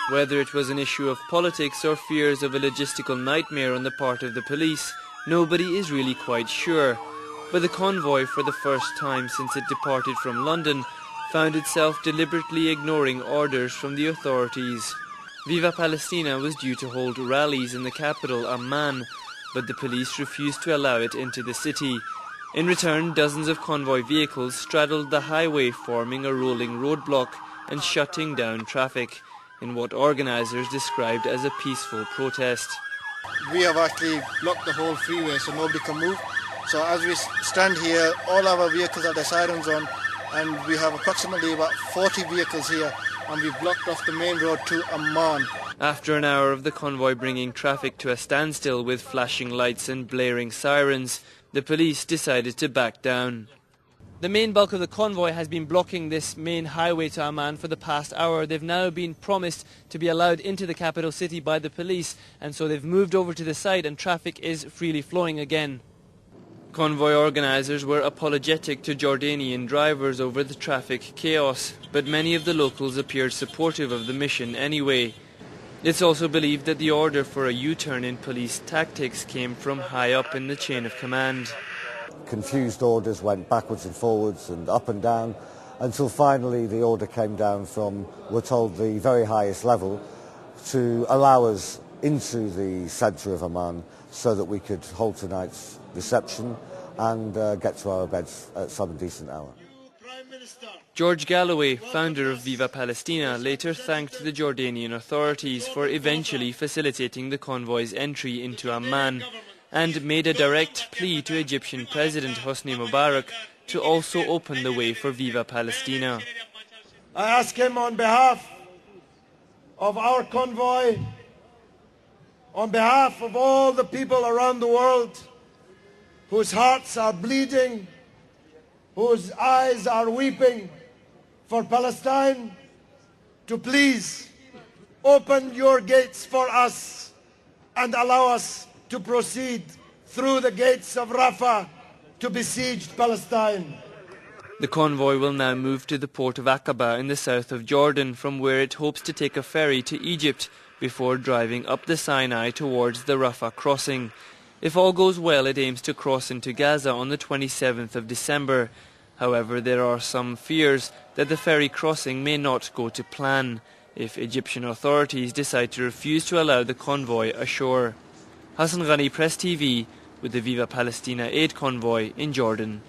Whether it was an issue of politics or fears of a logistical nightmare on the part of the police, nobody is really quite sure. But the convoy, for the first time since it departed from London, found itself deliberately ignoring orders from the authorities. Viva Palestina was due to hold rallies in the capital, Amman, but the police refused to allow it into the city. In return, dozens of convoy vehicles straddled the highway, forming a rolling roadblock and shutting down traffic in what organisers described as a peaceful protest. We have actually blocked the whole freeway so nobody can move. So as we stand here, all our vehicles are the sirens on, and we have approximately about 40 vehicles here, and we've blocked off the main road to Amman. After an hour of the convoy bringing traffic to a standstill with flashing lights and blaring sirens, the police decided to back down. The main bulk of the convoy has been blocking this main highway to Amman for the past hour. They've now been promised to be allowed into the capital city by the police, and so they've moved over to the side and traffic is freely flowing again. Convoy organisers were apologetic to Jordanian drivers over the traffic chaos, but many of the locals appeared supportive of the mission anyway. It's also believed that the order for a U-turn in police tactics came from high up in the chain of command. Confused orders went backwards and forwards and up and down until finally the order came down from, we're told, the very highest level to allow us into the centre of Amman so that we could hold tonight's reception and get to our beds at some decent hour. George Galloway, founder of Viva Palestina, later thanked the Jordanian authorities for eventually facilitating the convoy's entry into Amman and made a direct plea to Egyptian President Hosni Mubarak to also open the way for Viva Palestina. I ask him on behalf of our convoy, on behalf of all the people around the world whose hearts are bleeding, whose eyes are weeping for Palestine, to please open your gates for us and allow us to proceed through the gates of Rafah to besieged Palestine. The convoy will now move to the port of Aqaba in the south of Jordan, from where it hopes to take a ferry to Egypt before driving up the Sinai towards the Rafah crossing. If all goes well, it aims to cross into Gaza on the 27th of December. However, there are some fears that the ferry crossing may not go to plan if Egyptian authorities decide to refuse to allow the convoy ashore. Hassan Ghani, Press TV, with the Viva Palestina aid convoy in Jordan.